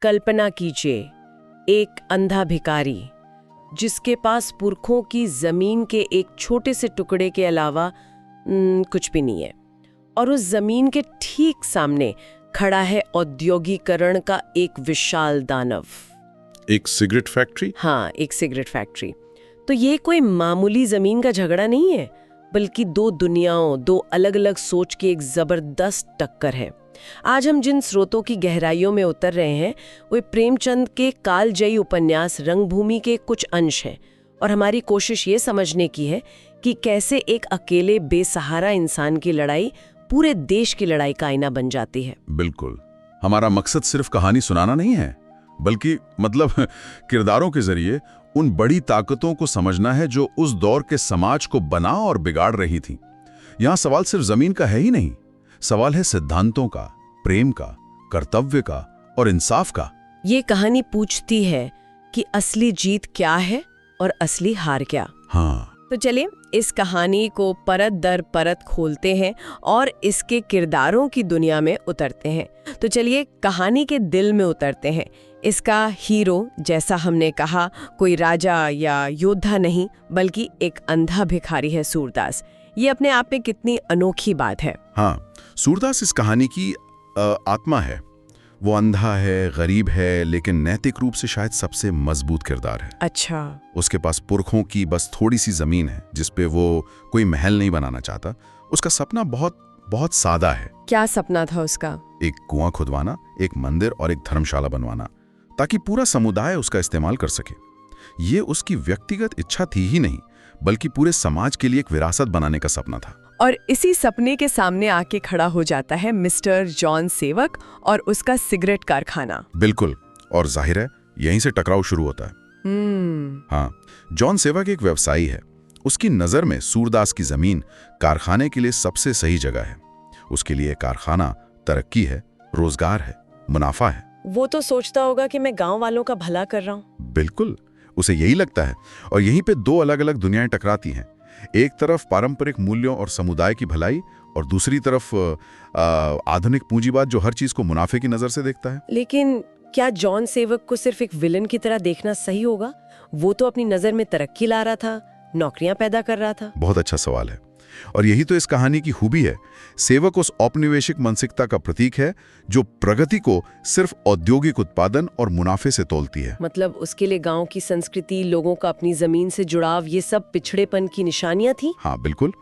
कल्पना कीजिए, एक अंधा भिखारी जिसके पास पुरखों की जमीन के एक छोटे से टुकड़े के अलावा कुछ भी नहीं है, और उस जमीन के ठीक सामने खड़ा है औद्योगिकरण का एक विशाल दानव। एक सिगरेट फैक्ट्री? हाँ, एक सिगरेट फैक्ट्री। तो ये कोई मामूली जमीन का झगड़ा नहीं है, बल्कि दो दुनियाओं, दो अलग अलग सोच की एक जबरदस्त टक्कर है। आज हम जिन स्रोतों की गहराइयों में उतर रहे हैं वे प्रेमचंद के कालजयी उपन्यास रंगभूमि के कुछ अंश हैं, और हमारी कोशिश ये समझने की है कि कैसे एक अकेले बेसहारा इंसान की लड़ाई पूरे देश की लड़ाई का आईना बन जाती है। बिल्कुल। हमारा मकसद सिर्फ कहानी सुनाना नहीं है, बल्कि किरदारों के जरिए उन बड़ी ताकतों को समझना है जो उस दौर के समाज को बना और बिगाड़ रही थी। यहाँ सवाल सिर्फ जमीन का है ही नहीं, सवाल है सिद्धांतों का, प्रेम का, कर्तव्य का और इंसाफ का। ये कहानी पूछती है कि असली जीत क्या है और असली हार क्या। हाँ, तो चलिए इस कहानी को परत दर परत खोलते हैं और इसके किरदारों की दुनिया में उतरते हैं। तो चलिए कहानी के दिल में उतरते हैं। इसका हीरो, जैसा हमने कहा, कोई राजा या योद्धा नहीं, बल्कि एक अंधा भिखारी है, सूरदास। ये अपने आप में कितनी अनोखी बात है। हाँ, सूरदास इस कहानी की आत्मा है। वो अंधा है, गरीब है, लेकिन नैतिक रूप से शायद सबसे मजबूत किरदार है। अच्छा। उसके पास पुरखों की बस थोड़ी सी जमीन है जिसपे वो कोई महल नहीं बनाना चाहता। उसका सपना बहुत बहुत सादा है। क्या सपना था उसका? एक कुआं खुदवाना, एक मंदिर और एक धर्मशाला बनवाना, ताकि पूरा समुदाय उसका इस्तेमाल कर सके। ये उसकी व्यक्तिगत इच्छा थी ही नहीं, बल्कि पूरे समाज के लिए एक विरासत बनाने का सपना था। और इसी सपने के सामने आके खड़ा हो जाता है मिस्टर जॉन सेवक और उसका सिगरेट कारखाना। बिल्कुल, और जाहिर है यहीं से टकराव शुरू होता है। हाँ, जॉन सेवक एक व्यवसायी है। उसकी नजर में सूरदास की जमीन कारखाने के लिए सबसे सही जगह है। उसके लिए कारखाना तरक्की है, रोजगार है, मुनाफा है। वो तो सोचता होगा कि मैं गांव वालों का भला कर रहा हूँ। बिल्कुल, उसे यही लगता है। और यहीं पे दो अलग अलग दुनियाएं टकराती हैं। एक तरफ पारंपरिक मूल्यों और समुदाय की भलाई, और दूसरी तरफ आधुनिक पूंजीवाद जो हर चीज को मुनाफे की नजर से देखता है। लेकिन क्या जॉन सेवक को सिर्फ एक विलन की तरह देखना सही होगा? वो तो अपनी नजर में तरक्की ला रहा था, नौकरियां पैदा कर रहा था। बहुत अच्छा सवाल है, और यही तो इस कहानी की खूबी है। सेवक उस औपनिवेशिक मानसिकता का प्रतीक है जो प्रगति को सिर्फ औद्योगिक उत्पादन और मुनाफे से तोलती है। मतलब उसके लिए गांव की संस्कृति, लोगों का अपनी जमीन से जुड़ाव, ये सब पिछड़ेपन की निशानियां थी। हाँ बिल्कुल,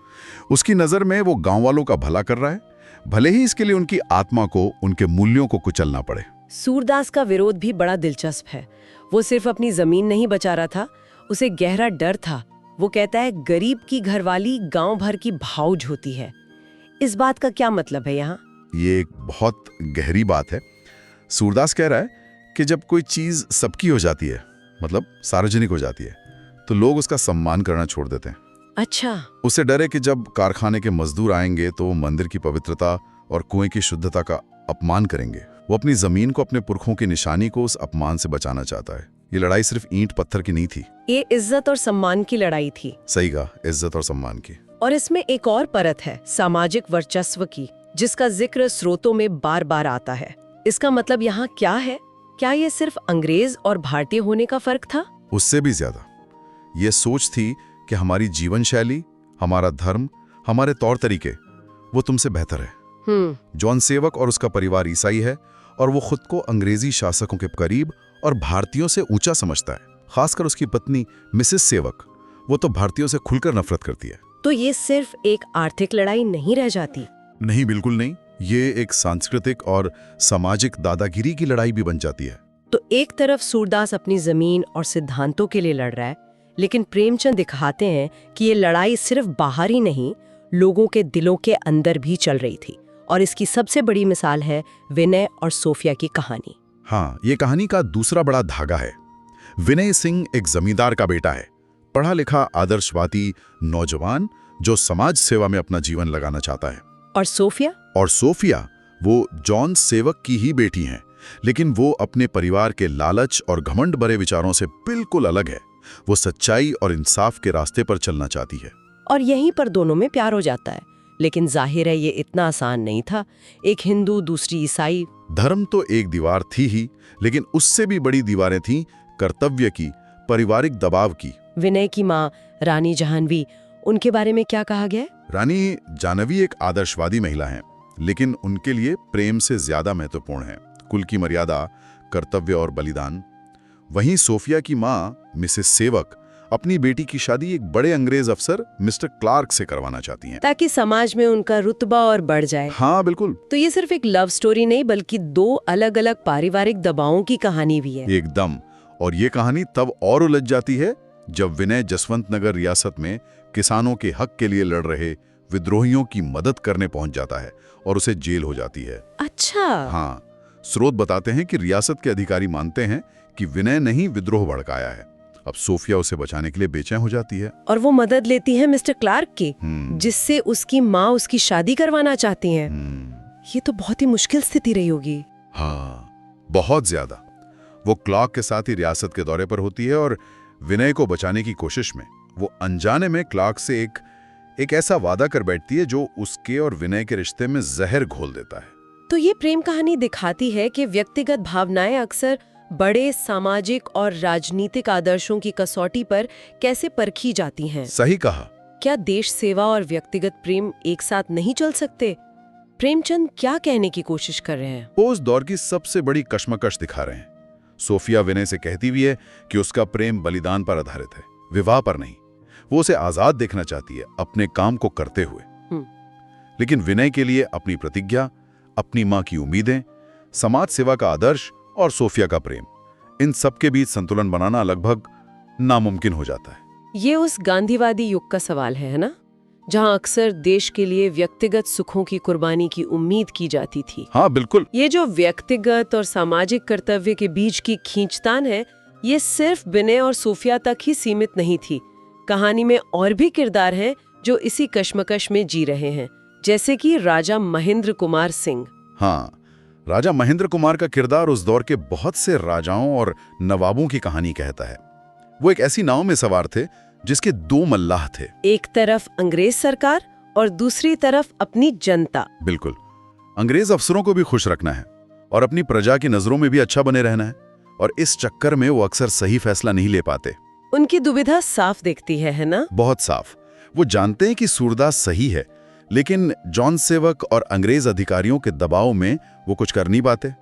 उसकी नजर में वो गांव वालों का भला कर रहा है, भले ही इसके लिए उनकी आत्मा को, उनके मूल्यों को कुचलना पड़े। सूरदास का विरोध भी बड़ा दिलचस्प है। वो सिर्फ अपनी जमीन नहीं बचा रहा था, उसे गहरा डर था। वो कहता है गरीब की घरवाली गांव भर की भाउज होती है। इस बात का क्या मतलब है यहाँ? ये एक बहुत गहरी बात है। सूरदास कह रहा है कि जब कोई चीज सबकी हो जाती है, मतलब सार्वजनिक हो जाती है, तो लोग उसका सम्मान करना छोड़ देते हैं। अच्छा। उससे डर है कि जब कारखाने के मजदूर आएंगे तो वो मंदिर की पवित्रता और कुएं की शुद्धता का अपमान करेंगे। वो अपनी जमीन को, अपने पुरखों की निशानी को उस अपमान से बचाना चाहता है। ये लड़ाई सिर्फ ईंट पत्थर की नहीं थी, ये इज्जत और सम्मान की लड़ाई थी। सही कहा, इज्जत और सम्मान की। और इसमें एक और परत है, सामाजिक वर्चस्व की, जिसका जिक्र स्रोतों में बार बार आता है। इसका मतलब यहाँ क्या है? क्या ये सिर्फ अंग्रेज और भारतीय होने का फर्क था? उससे भी ज्यादा ये सोच थी कि हमारी जीवन शैली, हमारा धर्म, हमारे तौर तरीके वो तुमसे बेहतर है। जॉन सेवक और उसका परिवार ईसाई है, और वो खुद को अंग्रेजी शासकों के करीब और भारतीयों से ऊंचा समझता है। खासकर उसकी पत्नी मिसेस सेवक, वो तो भारतीयों से खुलकर नफरत करती है। तो ये सिर्फ एक आर्थिक लड़ाई नहीं रह जाती? नहीं, बिल्कुल नहीं। ये एक सांस्कृतिक और सामाजिक दादागिरी की लड़ाई भी बन जाती है। तो एक तरफ सूरदास अपनी जमीन और सिद्धांतों के लिए लड़ रहा है, लेकिन प्रेमचंद दिखाते हैं कि ये लड़ाई सिर्फ बाहर ही नहीं, लोगों के दिलों के अंदर भी चल रही थी। और इसकी सबसे बड़ी मिसाल है विनय और सोफिया की कहानी। हाँ, ये कहानी का दूसरा बड़ा धागा है। विनय सिंह एक जमींदार का बेटा है, पढ़ा लिखा आदर्शवादी नौजवान जो समाज सेवा में अपना जीवन लगाना चाहता है। और सोफिया वो जॉन सेवक की ही बेटी हैं, लेकिन वो अपने परिवार के लालच और घमंड भरे विचारों से बिल्कुल अलग है। वो सच्चाई और इंसाफ के रास्ते पर चलना चाहती है। और यहीं पर दोनों में प्यार हो जाता है। लेकिन जाहिर है ये इतना आसान नहीं था। एक हिंदू, दूसरी ईसाई, धर्म तो एक दीवार थी ही, लेकिन उससे भी बड़ी दीवारें थीं कर्तव्य की, पारिवारिक दबाव की। विनय की माँ रानी जाह्नवी, उनके बारे में क्या कहा गया है? रानी जानवी एक आदर्शवादी महिला हैं, लेकिन उनके लिए प्रेम से ज्यादा महत्वपूर्ण है कुल की मर्यादा, कर्तव्य और बलिदान। वहीं सोफिया की माँ मिसेस सेवक अपनी बेटी की शादी एक बड़े अंग्रेज अफसर मिस्टर क्लार्क से करवाना चाहती हैं, ताकि समाज में उनका रुतबा और बढ़ जाए। हाँ बिल्कुल। तो ये सिर्फ एक लव स्टोरी नहीं, बल्कि दो अलग अलग पारिवारिक दबावों की कहानी भी है। एकदम। और ये कहानी तब और उलझ जाती है जब विनय जसवंत नगर रियासत में किसानों के हक के लिए लड़ रहे विद्रोहियों की मदद करने पहुंच जाता है और उसे जेल हो जाती है। अच्छा। हाँ, स्रोत बताते हैं कि रियासत के अधिकारी मानते हैं कि विनय ने ही विद्रोह भड़काया है। अब सोफिया उसे बचाने के लिए बेचैन हो जाती है और वो मदद लेती है मिस्टर क्लार्क की, जिससे उसकी माँ उसकी शादी करवाना चाहती हैं। ये तो बहुत ही मुश्किल स्थिति रही होगी। हाँ, बहुत ज्यादा। वो क्लार्क के साथ ही रियासत के दौरे पर होती है और विनय को बचाने की कोशिश में वो अनजाने में क्लार्क से एक ऐसा वादा कर बैठती है जो उसके और विनय के रिश्ते में जहर घोल देता है। तो ये प्रेम कहानी दिखाती है कि व्यक्तिगत भावनाएं अक्सर बड़े सामाजिक और राजनीतिक आदर्शों की कसौटी पर कैसे परखी जाती हैं। सही कहा। क्या देश सेवा और व्यक्तिगत प्रेम एक साथ नहीं चल सकते? प्रेमचंद क्या कहने की कोशिश कर रहे हैं? वो उस दौर की सबसे बड़ी कश्मकश दिखा रहे हैं। सोफिया विनय से कहती भी है कि उसका प्रेम बलिदान पर आधारित है, विवाह पर नहीं। वो उसे आजाद देखना चाहती है, अपने काम को करते हुए। लेकिन विनय के लिए अपनी प्रतिज्ञा, अपनी माँ की उम्मीदें, समाज सेवा का आदर्श और सोफिया का प्रेम, इन सब के बीच संतुलन बनाना लगभग नामुमकिन हो जाता है। ये उस गांधीवादी युग का सवाल है ना, जहां अक्सर देश के लिए व्यक्तिगत सुखों की कुर्बानी की उम्मीद की जाती थी। हाँ बिल्कुल। ये जो व्यक्तिगत और सामाजिक कर्तव्य के बीच की खींचतान है, ये सिर्फ विनय और सोफिया तक ही सीमित नहीं थी। कहानी में और भी किरदार हैं जो इसी कश्मकश में जी रहे हैं, जैसे कि राजा महेंद्र कुमार सिंह। हाँ, राजा महेंद्र कुमार का किरदार उस दौर के बहुत से राजाओं और नवाबों की कहानी कहता है। वो एक ऐसी नाव में सवार थे जिसके दो मल्लाह थे, एक तरफ अंग्रेज सरकार और दूसरी तरफ अपनी जनता। बिल्कुल। अंग्रेज अफसरों को भी खुश रखना है और अपनी प्रजा की नजरों में भी अच्छा बने रहना है, और इस चक्कर में वो अक्सर सही फैसला नहीं ले पाते। उनकी दुविधा साफ दिखती है ना? बहुत साफ। वो जानते हैं कि सूरदास सही है, लेकिन जॉन सेवक और अंग्रेज अधिकारियों के दबाव में वो कुछ कर नहीं पाते।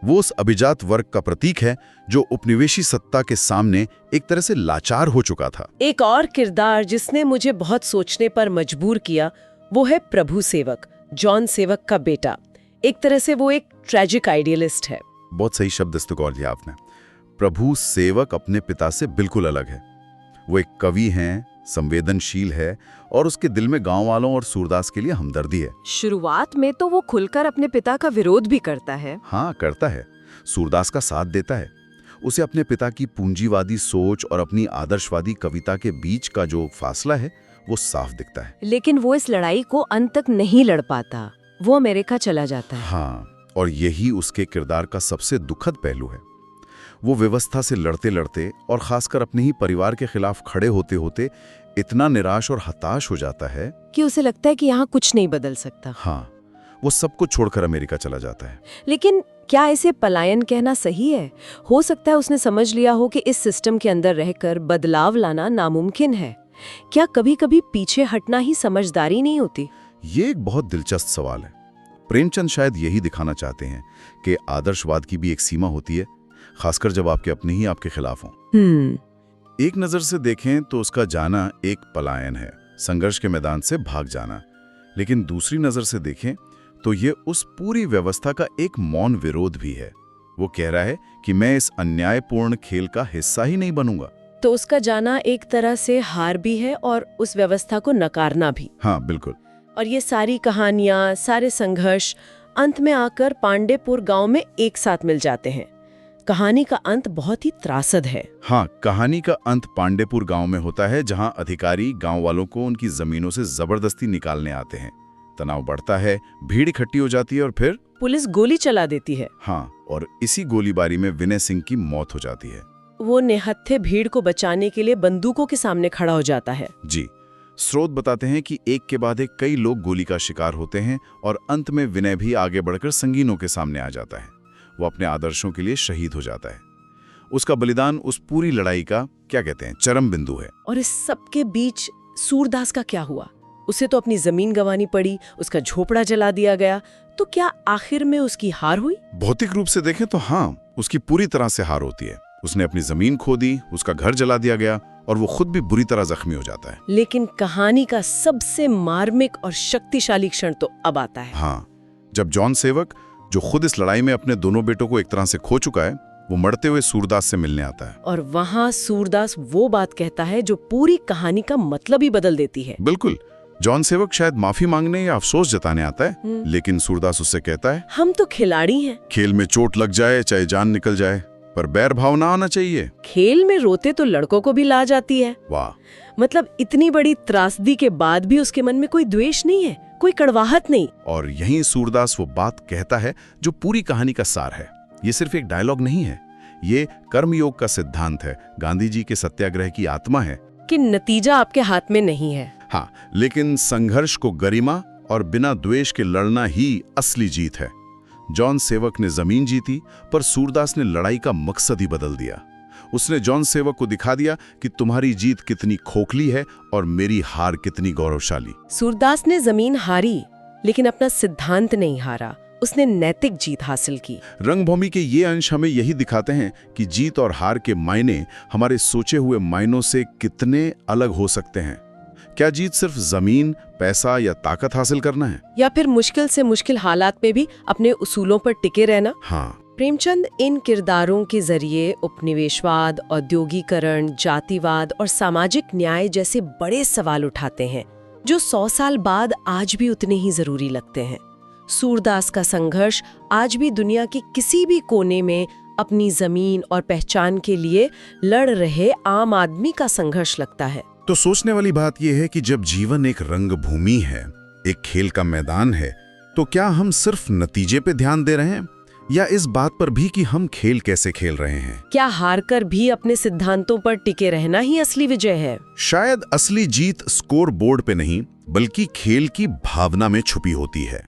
वो उस अभिजात वर्ग का प्रतीक है जो उपनिवेशी सत्ता के सामने एक तरह से लाचार हो चुका था। एक और किरदार जिसने मुझे बहुत सोचने पर मजबूर किया, वो है प्रभु सेवक, जॉन सेवक का बेटा। एक तरह से वो एक ट्रेजिक आइडियलिस्ट है। बहुत सही शब्द इस्तेमाल किया आपने। प्रभु सेवक अपने पिता से बिल्कुल अलग है। वो एक कवि हैं, संवेदनशील है और उसके दिल में गांव वालों और सूरदास के लिए हमदर्दी है। शुरुआत में तो वो खुलकर अपने पिता का विरोध भी करता है। हाँ, करता है। सूरदास का साथ देता है। उसे अपने पिता की पूंजीवादी सोच और अपनी आदर्शवादी कविता के बीच का जो फासला है वो साफ दिखता है। लेकिन वो इस लड़ाई को अंत तक नहीं लड़ पाता। वो अमेरिका चला जाता है। हाँ, और यही उसके किरदार का सबसे दुखद पहलू है। वो व्यवस्था से लड़ते लड़ते और खासकर अपने ही परिवार के खिलाफ खड़े होते होते इतना निराश और हताश हो जाता है कि उसे लगता है कि यहाँ कुछ नहीं बदल सकता। हाँ, वो सब कुछ छोड़कर अमेरिका चला जाता है। लेकिन क्या इसे पलायन कहना सही है? हो सकता है उसने समझ लिया हो कि इस सिस्टम के अंदर रहकर बदलाव लाना नामुमकिन है। क्या कभी कभी पीछे हटना ही समझदारी नहीं होती? ये एक बहुत दिलचस्प सवाल है। प्रेमचंद शायद यही दिखाना चाहते हैं कि आदर्शवाद की भी एक सीमा होती है, खासकर जब आपके अपने ही आपके खिलाफ हों। एक नजर से देखें तो उसका जाना एक पलायन है, संघर्ष के मैदान से भाग जाना। लेकिन दूसरी नजर से देखें तो ये उस पूरी व्यवस्था का एक मौन विरोध भी है। वो कह रहा है कि मैं इस अन्यायपूर्ण खेल का हिस्सा ही नहीं बनूंगा। तो उसका जाना एक तरह से हार भी है और उस व्यवस्था को नकारना भी। हाँ बिल्कुल। और ये सारी कहानियां, सारे संघर्ष अंत में आकर पांडेपुर गांव में एक साथ मिल जाते हैं। कहानी का अंत बहुत ही त्रासद है। हाँ, कहानी का अंत पांडेपुर गांव में होता है, जहां अधिकारी गांव वालों को उनकी जमीनों से जबरदस्ती निकालने आते हैं। तनाव बढ़ता है, भीड़ इकट्ठी हो जाती है और फिर पुलिस गोली चला देती है। हाँ, और इसी गोलीबारी में विनय सिंह की मौत हो जाती है। वो निहत्थे भीड़ को बचाने के लिए बंदूकों के सामने खड़ा हो जाता है। जी। स्रोत बताते हैं कि एक के बाद एक कई लोग गोली का शिकार होते हैं और अंत में विनय भी आगे बढ़कर संगीनों के सामने आ जाता है। वो अपने आदर्शों के लिए शहीद हो जाता है। उसका बलिदान उस पूरी लड़ाई का क्या कहते हैं चरम बिंदु है। और इस सब के बीच सूरदास का क्या हुआ? उसे तो अपनी जमीन गंवानी पड़ी, उसका झोपड़ा जला दिया गया। तो क्या आखिर में उसकी हार हुई? भौतिक रूप से देखें तो हाँ, उसकी पूरी तरह से हार होती है। उसने अपनी जमीन खो दी, उसका घर जला दिया गया और वो खुद भी बुरी तरह जख्मी हो जाता है। लेकिन कहानी का सबसे मार्मिक और शक्तिशाली क्षण तो अब आता है। हाँ, जब जॉन सेवक, जो खुद इस लड़ाई में अपने दोनों बेटों को एक तरह से खो चुका है, वो मरते हुए सूरदास से मिलने आता है। और वहाँ सूरदास वो बात कहता है जो पूरी कहानी का मतलब ही बदल देती है। बिल्कुल। जॉन सेवक शायद माफी मांगने या अफसोस जताने आता है, लेकिन सूरदास उससे कहता है, हम तो खिलाड़ी हैं। खेल में चोट लग जाए, चाहे जान निकल जाए, पर बैर भाव ना आना चाहिए। खेल में रोते तो लड़कों को भी ला जाती है। वाह। मतलब इतनी बड़ी त्रासदी के बाद भी उसके मन में कोई द्वेष नहीं है, कोई कड़वाहट नहीं। और यहीं सूरदास वो बात कहता है जो पूरी कहानी का सार है। ये सिर्फ एक डायलॉग नहीं है, ये कर्मयोग का सिद्धांत है, गांधी जी के सत्याग्रह की आत्मा है कि नतीजा आपके हाथ में नहीं है। हाँ, लेकिन संघर्ष को गरिमा और बिना द्वेष के लड़ना ही असली जीत है। जॉन सेवक ने जमीन जीती, पर सूरदास ने लड़ाई का मकसद ही बदल दिया। उसने जॉन सेवक को दिखा दिया कि तुम्हारी जीत कितनी खोखली है और मेरी हार कितनी गौरवशाली। सूरदास ने जमीन हारी, लेकिन अपना सिद्धांत नहीं हारा। उसने नैतिक जीत हासिल की। रंगभूमि के ये अंश हमें यही दिखाते हैं कि जीत और हार के मायने हमारे सोचे हुए मायनों से कितने अलग हो सकते हैं। क्या जीत सिर्फ जमीन, पैसा या ताकत हासिल करना है, या फिर मुश्किल से मुश्किल हालात में भी अपने उसूलों पर टिके रहना? हाँ। प्रेमचंद इन किरदारों के जरिए उपनिवेशवाद, औद्योगिकरण, जातिवाद और सामाजिक न्याय जैसे बड़े सवाल उठाते हैं जो 100 साल बाद आज भी उतने ही जरूरी लगते हैं। सूरदास का संघर्ष आज भी दुनिया के किसी भी कोने में अपनी जमीन और पहचान के लिए लड़ रहे आम आदमी का संघर्ष लगता है। तो सोचने वाली बात यह है कि जब जीवन एक रंगभूमि है, एक खेल का मैदान है, तो क्या हम सिर्फ नतीजे पे ध्यान दे रहे हैं या इस बात पर भी कि हम खेल कैसे खेल रहे हैं? क्या हारकर भी अपने सिद्धांतों पर टिके रहना ही असली विजय है? शायद असली जीत स्कोर बोर्ड पे नहीं, बल्कि खेल की भावना में छुपी होती है।